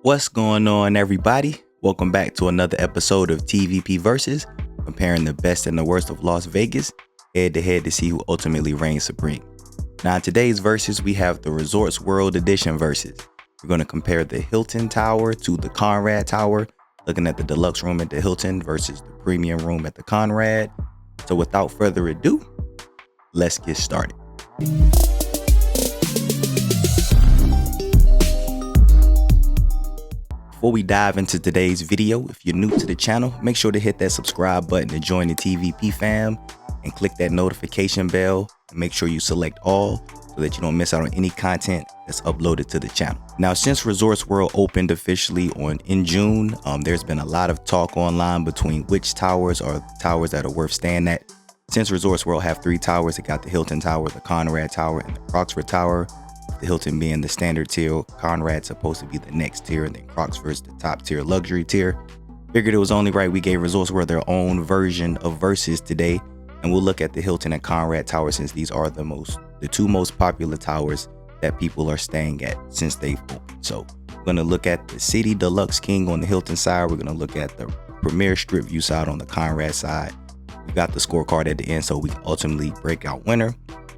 What's going on, everybody? Welcome back to another episode of TVPVS, comparing the best and the worst of Las Vegas, head to head to see who ultimately reigns supreme. Now, in today's verses, we have the Resorts World Edition verses. We're going to compare the Hilton Tower to the Conrad Tower, looking at the deluxe room at the Hilton versus the premium room at the Conrad. So without further ado, let's get started. Before we dive into today's video, if you're new to the channel, make sure to hit that subscribe button to join the TVP fam and click that notification bell and make sure you select all so that you don't miss out on any content that's uploaded to the channel. Now, since Resorts World opened officially in June, there's been a lot of talk online between which towers are the towers that are worth staying at. Since Resorts World have three towers, it got the Hilton Tower, the Conrad Tower, and the Croxford Tower. The Hilton being the standard tier, Conrad's supposed to be the next tier, and then Croxford's the top tier luxury tier. Figured it was only right we gave Resorts World their own version of verses today, and we'll look at the Hilton and Conrad Tower since these are the two most popular towers that people are staying at since they've opened. So we're going to look at the City Deluxe King on the Hilton side. We're going to look at the Premier Strip View side on the Conrad side. We've got the scorecard at the end so we can ultimately break out winner.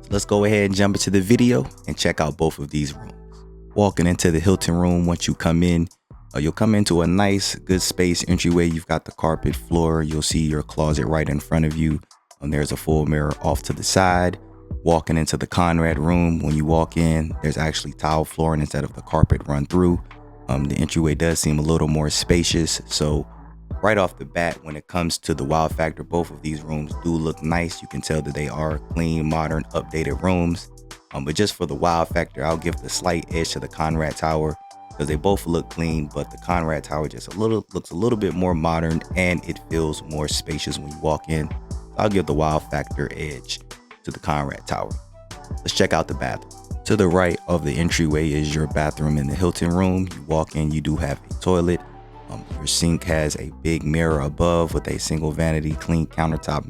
Let's go ahead and jump into the video and check out both of these rooms. Walking into the Hilton room, once you come in, you'll come into a nice, good space entryway. You've got the carpet floor. You'll see your closet right in front of you. There's a full mirror off to the side. Walking into the Conrad room, when you walk in, there's actually tile flooring instead of the carpet run through. The entryway does seem a little more spacious. So right off the bat, when it comes to the wow factor, both of these rooms do look nice. You can tell that they are clean, modern, updated rooms. But just for the wow factor, I'll give the slight edge to the Conrad Tower because they both look clean, but the Conrad Tower just looks a little bit more modern and it feels more spacious when you walk in. I'll give the wow factor edge to the Conrad Tower. Let's check out the bathroom. To the right of the entryway is your bathroom in the Hilton room. You walk in, you do have a toilet. Your sink has a big mirror above with a single vanity, clean countertop.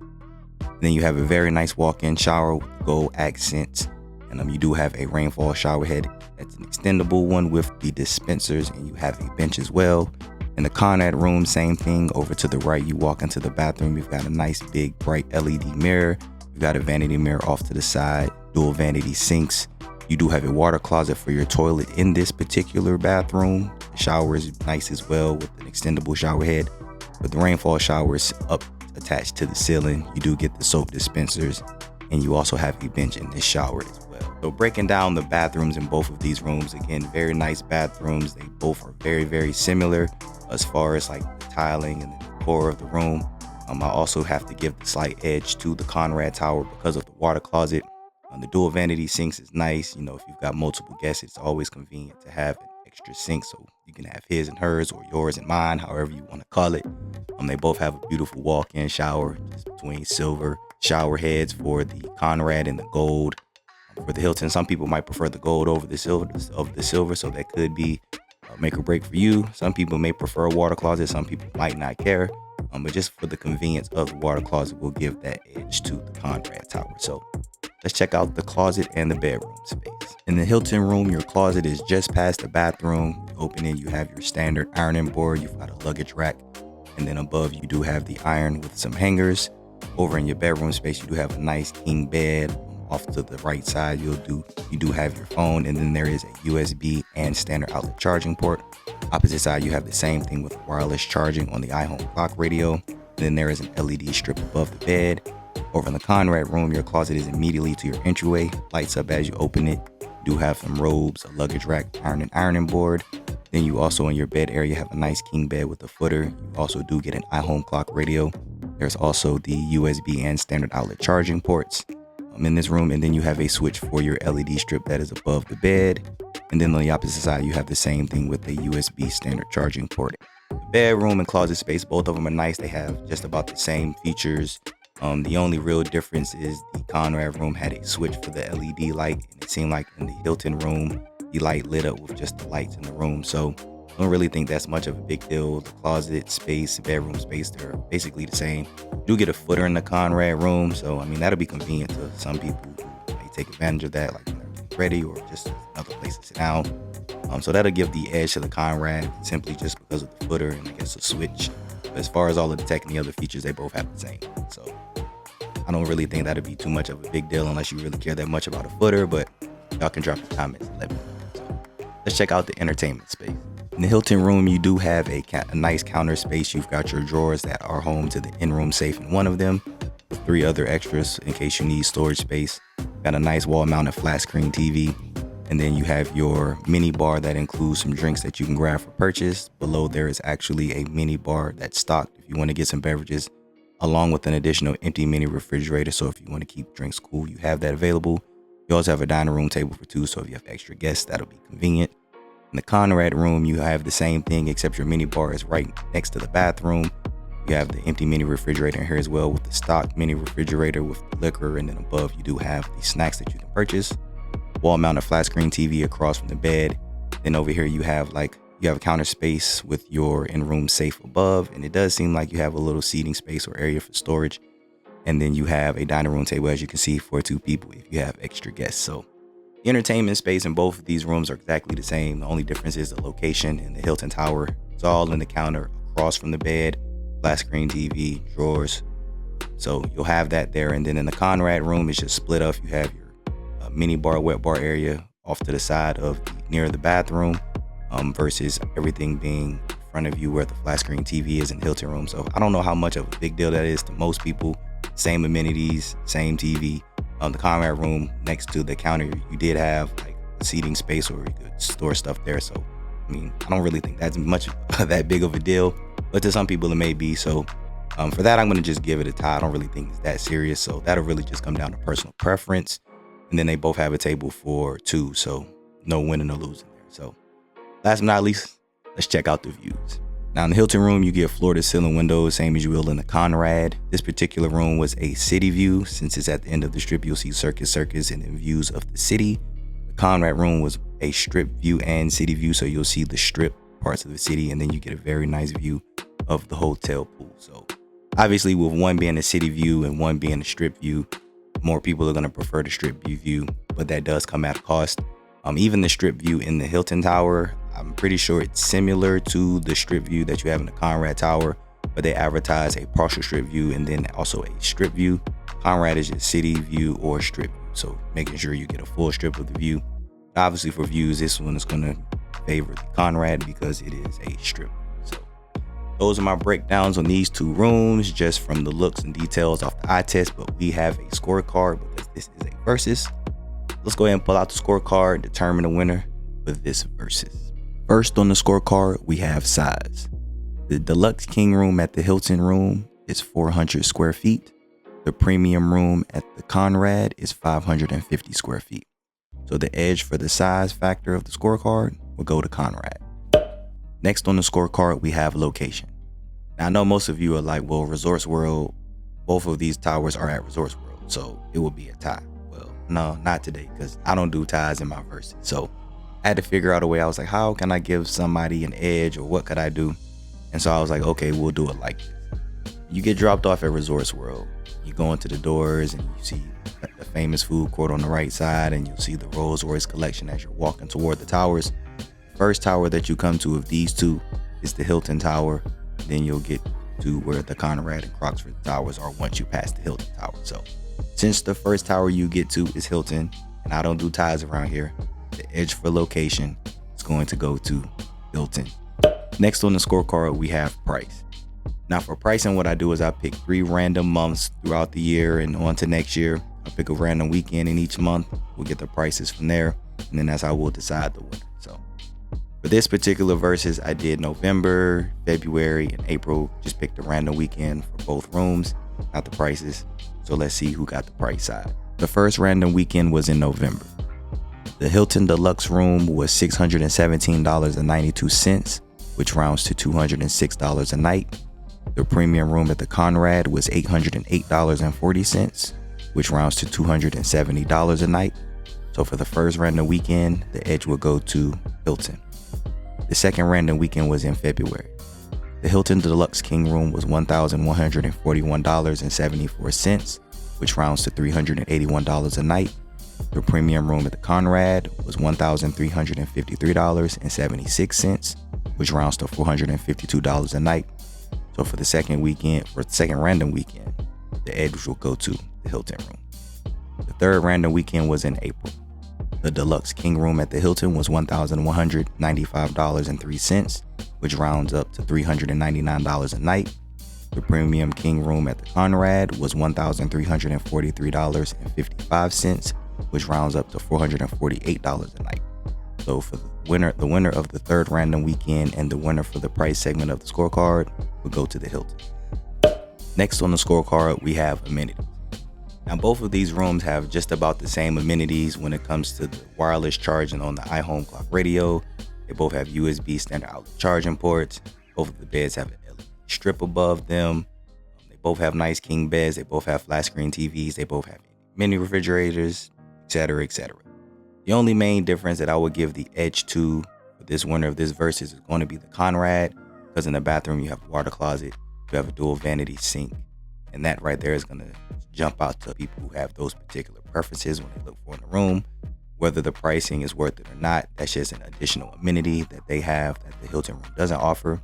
Then you have a very nice walk-in shower with gold accents. And you do have a rainfall shower head. That's an extendable one with the dispensers, and you have a bench as well. In the Conrad room, same thing. Over to the right, you walk into the bathroom. You've got a nice big bright LED mirror. You've got a vanity mirror off to the side, dual vanity sinks. You do have a water closet for your toilet in this particular bathroom. The shower is nice as well with an extendable shower head. But the rainfall shower is up attached to the ceiling. You do get the soap dispensers, and you also have a bench in this shower as well. So breaking down the bathrooms in both of these rooms, again, very nice bathrooms. They both are very, very similar as far as like the tiling and the decor of the room. I also have to give the slight edge to the Conrad Tower because of the water closet. The dual vanity sinks is nice. You know, if you've got multiple guests, it's always convenient to have an extra sink so you can have his and hers or yours and mine, however you want to call it. They both have a beautiful walk-in shower just between silver shower heads for the Conrad and the gold. For the Hilton, some people might prefer the gold over the silver, so that could be a make or break for you. Some people may prefer a water closet. Some people might not care. But just for the convenience of the water closet, we'll give that edge to the Conrad Tower. So let's check out the closet and the bedroom space. In the Hilton room, your closet is just past the bathroom. You open it, you have your standard ironing board. You've got a luggage rack. And then above, you do have the iron with some hangers. Over in your bedroom space, you do have a nice king bed. Off to the right side, you do have your phone. And then there is a USB and standard outlet charging port. Opposite side, you have the same thing with wireless charging on the iHome clock radio. And then there is an LED strip above the bed. Over in the Conrad room, your closet is immediately to your entryway. Lights up as you open it. You do have some robes, a luggage rack, ironing board. Then you also in your bed area have a nice king bed with a footer. You also do get an iHome clock radio. There's also the USB and standard outlet charging ports in this room. And then you have a switch for your LED strip that is above the bed. And then on the opposite side, you have the same thing with a USB standard charging port. The bedroom and closet space, both of them are nice. They have just about the same features. The only real difference is the Conrad room had a switch for the LED light, and it seemed like in the Hilton room, the light lit up with just the lights in the room. So I don't really think that's much of a big deal. The closet space, bedroom space, they're basically the same. You do get a footer in the Conrad room, so I mean that'll be convenient to some people who may take advantage of that, like when they're ready or just another place to sit down. So that'll give the edge to the Conrad simply just because of the footer and I guess a switch. But as far as all of the tech and the other features, they both have the same. So I don't really think that'd be too much of a big deal unless you really care that much about a footer, but y'all can drop the comments and let me know. So let's check out the entertainment space. In the Hilton room, you do have a nice counter space. You've got your drawers that are home to the in-room safe in one of them, 3 other extras in case you need storage space. Got a nice wall-mounted flat screen TV. And then you have your mini bar that includes some drinks that you can grab for purchase. Below there is actually a mini bar that's stocked if you want to get some beverages, along with an additional empty mini refrigerator. So if you want to keep drinks cool, you have that available. You also have a dining room table for 2, so if you have extra guests, that'll be convenient. In the Conrad room, you have the same thing, except your mini bar is right next to the bathroom. You have the empty mini refrigerator in here as well with the stock mini refrigerator with the liquor, and then above you do have the snacks that you can purchase. Wall-mounted flat screen TV across from the bed. Then over here you have a counter space with your in-room safe above, and it does seem like you have a little seating space or area for storage. And then you have a dining room table, as you can see, for 2 people if you have extra guests. So the entertainment space in both of these rooms are exactly the same. The only difference is the location. In the Hilton Tower, it's all in the counter across from the bed, flat screen TV, drawers. So you'll have that there. And then in the Conrad room, it's just split up. You have your mini bar, wet bar area off to the side of near the bathroom, versus everything being in front of you where the flat screen TV is in the Hilton room. So I don't know how much of a big deal that is to most people. Same amenities, same TV. The Conrad room next to the counter, you did have like a seating space where you could store stuff there. So I mean, I don't really think that's much that big of a deal, but to some people it may be. So for that, I'm gonna just give it a tie. I don't really think it's that serious. So that'll really just come down to personal preference. And then they both have a table for 2, so no winning or losing there. So last but not least, let's check out the views. Now in the Hilton room, you get floor-to-ceiling windows, same as you will in the Conrad. This particular room was a city view. Since it's at the end of the strip, you'll see Circus and then views of the city. The Conrad room was a strip view and city view, so you'll see the strip parts of the city, and then you get a very nice view of the hotel pool. So obviously with one being a city view and one being a strip view, more people are going to prefer the strip view, but that does come at a cost. Even the strip view in the Hilton Tower, I'm pretty sure it's similar to the strip view that you have in the Conrad Tower, but they advertise a partial strip view and then also a strip view. Conrad is just city view or strip view, so making sure you get a full strip of the view. Obviously for views, this one is going to favor the Conrad because it is a strip view. So those are my breakdowns on these 2 rooms, just from the looks and details off the eye test, but we have a scorecard because this is a versus. Let's go ahead and pull out the scorecard, determine the winner with this versus. First on the scorecard, we have size. The Deluxe King room at the Hilton room is 400 square feet. The premium room at the Conrad is 550 square feet. So the edge for the size factor of the scorecard will go to Conrad. Next on the scorecard, we have location. Now I know most of you are like, well, Resorts World, both of these towers are at Resorts World, so it will be a tie. Well, no, not today, because I don't do ties in my verses. So I had to figure out a way. I was like, how can I give somebody an edge, or what could I do? And so I was like, okay, we'll do it like this. You get dropped off at Resorts World. You go into the doors and you see the famous food court on the right side, and you'll see the Rolls Royce collection as you're walking toward the towers. First tower that you come to of these 2 is the Hilton Tower. Then you'll get to where the Conrad and Croxford towers are once you pass the Hilton Tower. So since the first tower you get to is Hilton, and I don't do ties around here, the edge for location is going to go to Hilton. Next on the scorecard, we have price. Now for pricing, what I do is I pick 3 random months throughout the year and on to next year. I pick a random weekend in each month. We'll get the prices from there, and then that's how we'll decide the winner. So for this particular versus, I did November, February, and April. Just picked a random weekend for both rooms, not the prices. So let's see who got the price side. The first random weekend was in November. The Hilton Deluxe room was $617.92, which rounds to $206 a night. The premium room at the Conrad was $808.40, which rounds to $270 a night. So for the first random weekend, the edge will go to Hilton. The second random weekend was in February. The Hilton Deluxe King room was $1,141.74, which rounds to $381 a night. The premium room at the Conrad was $1,353.76, which rounds to $452 a night. So for the second random weekend, the edge will go to the Hilton room. The third random weekend was in April. The Deluxe King room at the Hilton was $1,195.03, which rounds up to $399 a night. The premium King room at the Conrad was $1,343.55, which rounds up to $448 a night. So for the winner of the third random weekend and the winner for the price segment of the scorecard will go to the Hilton. Next on the scorecard, we have amenities. Now, both of these rooms have just about the same amenities when it comes to the wireless charging on the iHome clock radio. They both have USB standard outlet charging ports. Both of the beds have an LED strip above them. They both have nice king beds. They both have flat screen TVs. They both have mini refrigerators, etc., etc. The only main difference that I would give the edge to for this winner of this versus is going to be the Conrad, because in the bathroom you have a water closet, you have a dual vanity sink, and that right there is going to jump out to people who have those particular preferences when they look for in the room. Whether the pricing is worth it or not, that's just an additional amenity that they have that the Hilton room doesn't offer.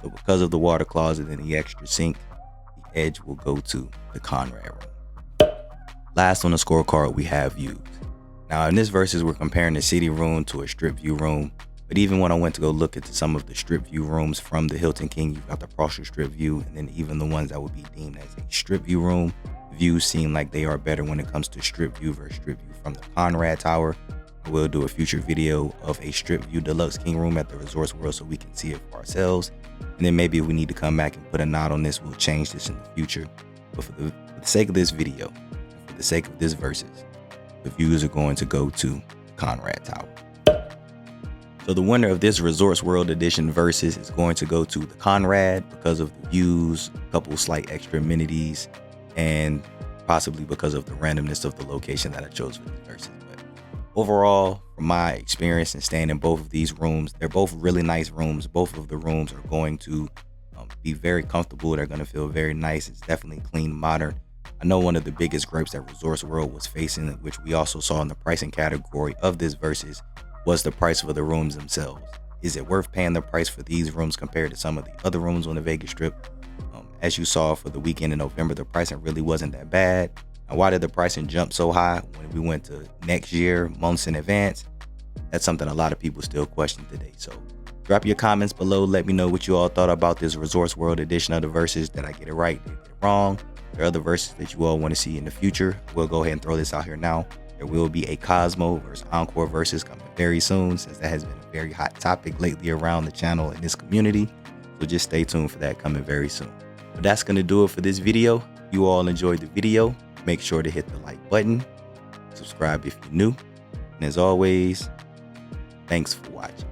So because of the water closet and the extra sink, the edge will go to the Conrad room. Last on the scorecard, we have views. Now in this versus, we're comparing the city room to a strip view room. But even when I went to go look at some of the strip view rooms from the Hilton King, you've got the partial strip view, and then even the ones that would be deemed as a strip view room, views seem like they are better when it comes to strip view versus strip view from the Conrad Tower. I will do a future video of a strip view Deluxe King room at the Resorts World so we can see it for ourselves. And then maybe if we need to come back and put a nod on this, we'll change this in the future. But for the sake of this video, for the sake of this versus, the views are going to go to the Conrad Tower. So the winner of this Resorts World Edition versus is going to go to the Conrad because of the views, a couple slight extra amenities, and possibly because of the randomness of the location that I chose for this versus. But overall, from my experience in staying in both of these rooms, they're both really nice rooms. Both of the rooms are going to be very comfortable. They're going to feel very nice. It's definitely clean, modern. I know one of the biggest gripes that Resorts World was facing, which we also saw in the pricing category of this versus, was the price for the rooms themselves. Is it worth paying the price for these rooms compared to some of the other rooms on the Vegas Strip? As you saw for the weekend in November, the pricing really wasn't that bad. And why did the pricing jump so high when we went to next year, months in advance? That's something a lot of people still question today. So drop your comments below. Let me know what you all thought about this Resorts World edition of the versus. Did I get it right? Did I get it wrong? There are other verses that you all want to see in the future. We'll go ahead and throw this out here now. There will be a Cosmo versus Encore versus coming very soon, since that has been a very hot topic lately around the channel and this community. So just stay tuned for that coming very soon. But that's going to do it for this video. If you all enjoyed the video, make sure to hit the like button, subscribe if you're new, and as always, thanks for watching.